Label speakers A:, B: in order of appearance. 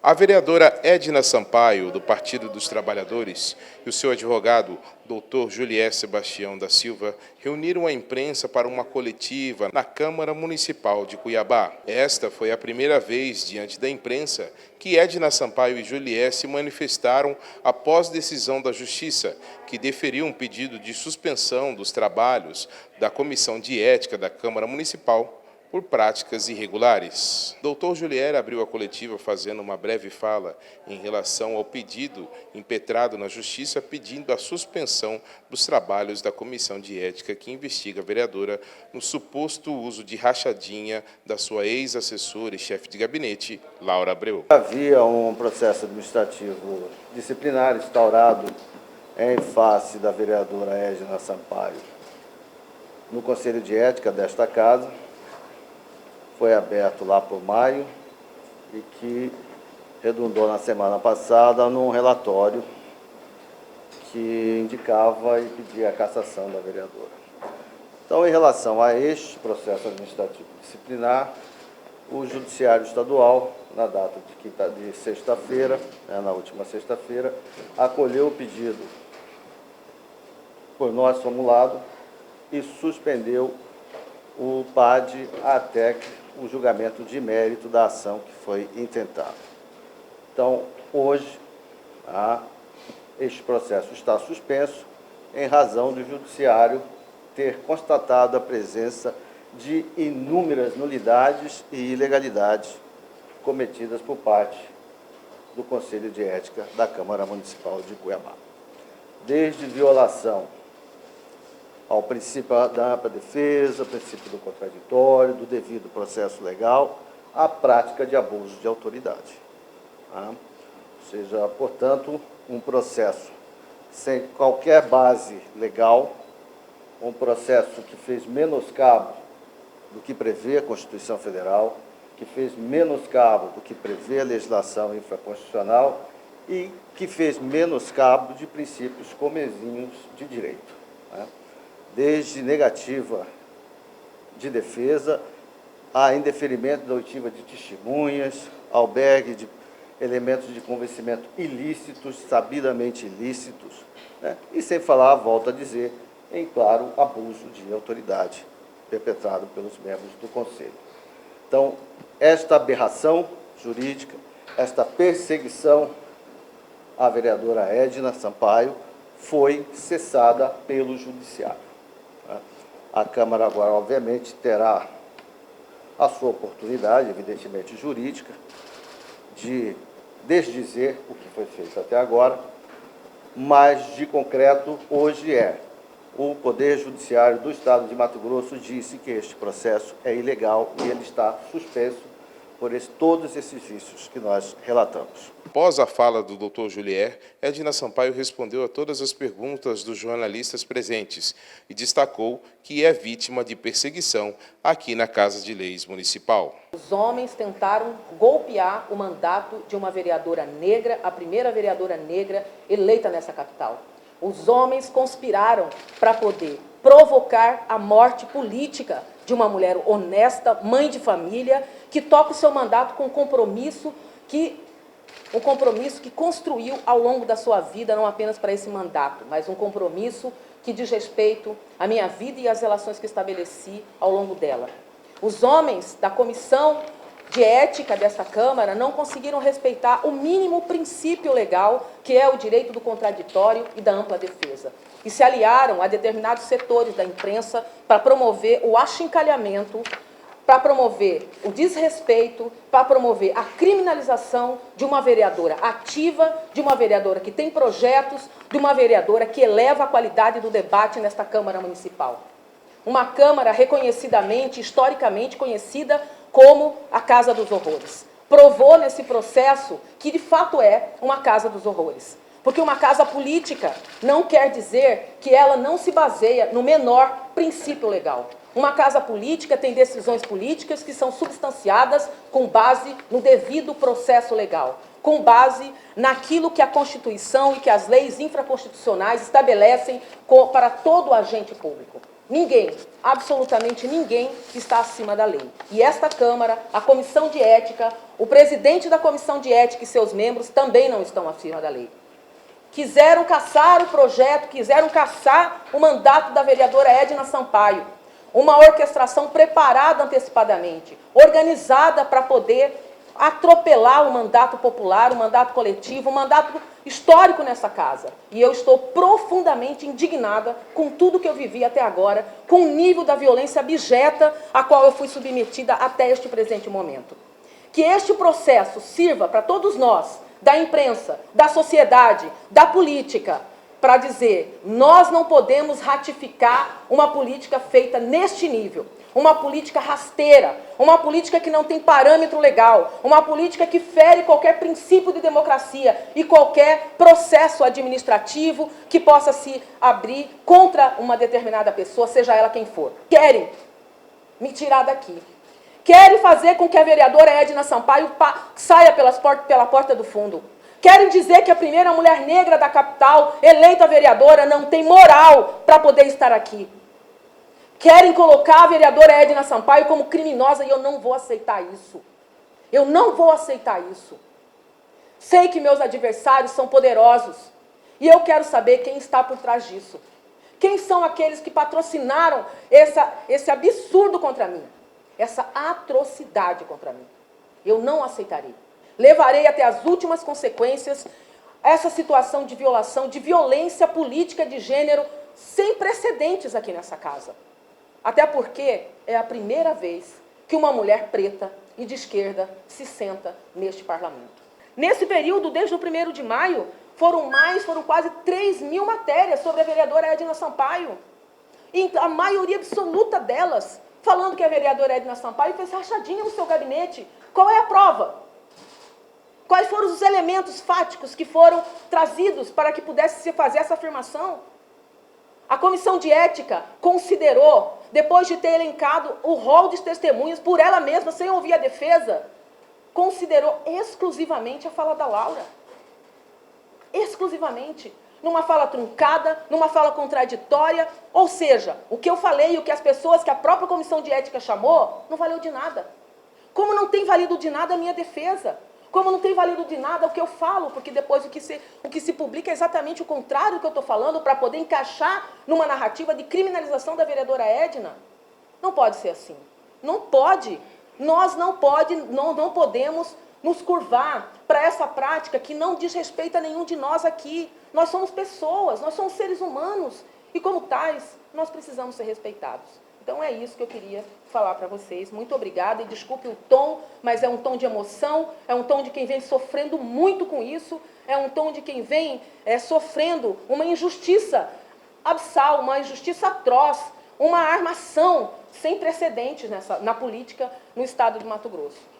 A: A vereadora Edna Sampaio, do Partido dos Trabalhadores, e o seu advogado, Dr. Julier Sebastião da Silva, reuniram a imprensa para uma coletiva na Câmara Municipal de Cuiabá. Esta foi a primeira vez diante da imprensa que Edna Sampaio e Julier se manifestaram após decisão da Justiça, que deferiu um pedido de suspensão dos trabalhos da Comissão de Ética da Câmara Municipal por práticas irregulares. Dr. Julier abriu a coletiva fazendo uma breve fala em relação ao pedido impetrado na Justiça pedindo a suspensão dos trabalhos da Comissão de Ética que investiga a vereadora no suposto uso de rachadinha da sua ex-assessora e chefe de gabinete, Laura Abreu.
B: Havia um processo administrativo disciplinar instaurado em face da vereadora Edna Sampaio no Conselho de Ética desta Casa. Foi aberto lá por maio e que redundou na semana passada num relatório que indicava e pedia a cassação da vereadora. Então, em relação a este processo administrativo disciplinar, o Judiciário Estadual, na data de sexta-feira, na última sexta-feira, acolheu o pedido por nós formulado e suspendeu o PAD até o julgamento de mérito da ação que foi intentada. Então, hoje, este processo está suspenso em razão do Judiciário ter constatado a presença de inúmeras nulidades e ilegalidades cometidas por parte do Conselho de Ética da Câmara Municipal de Cuiabá. Desde violação ao princípio da ampla defesa, ao princípio do contraditório, do devido processo legal, à prática de abuso de autoridade. Ou seja, portanto, um processo sem qualquer base legal, um processo que fez menoscabo do que prevê a Constituição Federal, que fez menoscabo do que prevê a legislação infraconstitucional e que fez menoscabo de princípios comezinhos de direito. Desde negativa de defesa, a indeferimento da oitiva de testemunhas, albergue de elementos de convencimento ilícitos, sabidamente ilícitos, e sem falar, volto a dizer, em claro abuso de autoridade perpetrado pelos membros do Conselho. Então, esta aberração jurídica, esta perseguição à vereadora Edna Sampaio foi cessada pelo Judiciário. A Câmara agora, obviamente, terá a sua oportunidade, evidentemente jurídica, de desdizer o que foi feito até agora, mas, de concreto, hoje o Poder Judiciário do Estado de Mato Grosso disse que este processo é ilegal e ele está suspenso por todos esses vícios que nós relatamos.
A: Após a fala do Dr. Julier, Edna Sampaio respondeu a todas as perguntas dos jornalistas presentes e destacou que é vítima de perseguição aqui na Casa de Leis Municipal.
C: Os homens tentaram golpear o mandato de uma vereadora negra, a primeira vereadora negra eleita nessa capital. Os homens conspiraram para poder provocar a morte política de uma mulher honesta, mãe de família, que toca o seu mandato com um compromisso que construiu ao longo da sua vida, não apenas para esse mandato, mas um compromisso que diz respeito à minha vida e às relações que estabeleci ao longo dela. Os homens da Comissão de Ética desta Câmara não conseguiram respeitar o mínimo princípio legal, que é o direito do contraditório e da ampla defesa, e se aliaram a determinados setores da imprensa para promover o achincalhamento, para promover o desrespeito, para promover a criminalização de uma vereadora ativa, de uma vereadora que tem projetos, de uma vereadora que eleva a qualidade do debate nesta Câmara Municipal. Uma Câmara reconhecidamente, historicamente conhecida como a Casa dos Horrores. Provou nesse processo que, de fato, é uma Casa dos Horrores. Porque uma casa política não quer dizer que ela não se baseia no menor princípio legal. Uma casa política tem decisões políticas que são substanciadas com base no devido processo legal, com base naquilo que a Constituição e que as leis infraconstitucionais estabelecem para todo agente público. Ninguém, absolutamente ninguém, está acima da lei. E esta Câmara, a Comissão de Ética, o presidente da Comissão de Ética e seus membros também não estão acima da lei. Quiseram caçar o projeto, quiseram caçar o mandato da vereadora Edna Sampaio. Uma orquestração preparada antecipadamente, organizada para poder atropelar o mandato popular, o mandato coletivo, o mandato histórico nessa casa. E eu estou profundamente indignada com tudo que eu vivi até agora, com o nível da violência abjeta a qual eu fui submetida até este presente momento. Que este processo sirva para todos nós, da imprensa, da sociedade, da política, para dizer, nós não podemos ratificar uma política feita neste nível, uma política rasteira, uma política que não tem parâmetro legal, uma política que fere qualquer princípio de democracia e qualquer processo administrativo que possa se abrir contra uma determinada pessoa, seja ela quem for. Querem me tirar daqui. Querem fazer com que a vereadora Edna Sampaio saia pela porta do fundo. Querem dizer que a primeira mulher negra da capital, eleita vereadora, não tem moral para poder estar aqui. Querem colocar a vereadora Edna Sampaio como criminosa e eu não vou aceitar isso. Eu não vou aceitar isso. Sei que meus adversários são poderosos e eu quero saber quem está por trás disso. Quem são aqueles que patrocinaram esse absurdo contra mim? Essa atrocidade contra mim. Eu não aceitarei. Levarei até as últimas consequências essa situação de violação, de violência política de gênero sem precedentes aqui nessa casa. Até porque é a primeira vez que uma mulher preta e de esquerda se senta neste parlamento. Nesse período, desde o 1º de maio, foram quase 3.000 matérias sobre a vereadora Edna Sampaio. E a maioria absoluta delas falando que a vereadora Edna Sampaio fez rachadinha no seu gabinete. Qual é a prova? Quais foram os elementos fáticos que foram trazidos para que pudesse se fazer essa afirmação? A Comissão de Ética considerou, depois de ter elencado o rol de testemunhas por ela mesma, sem ouvir a defesa, considerou exclusivamente a fala da Laura. Exclusivamente. Numa fala truncada, numa fala contraditória, ou seja, o que eu falei e o que que a própria Comissão de Ética chamou, não valeu de nada. Como não tem valido de nada a minha defesa? Como não tem valido de nada o que eu falo, porque depois o que se publica é exatamente o contrário do que eu estou falando, para poder encaixar numa narrativa de criminalização da vereadora Edna? Não pode ser assim. Não pode. Nós não podemos nos curvar para essa prática que não diz respeito a nenhum de nós aqui. Nós somos pessoas, nós somos seres humanos. E como tais, nós precisamos ser respeitados. Então é isso que eu queria falar para vocês. Muito obrigada e desculpe o tom, mas é um tom de emoção, é um tom de quem vem sofrendo muito com isso, é um tom de quem vem sofrendo uma injustiça absal, uma injustiça atroz, uma armação sem precedentes na política no estado de Mato Grosso.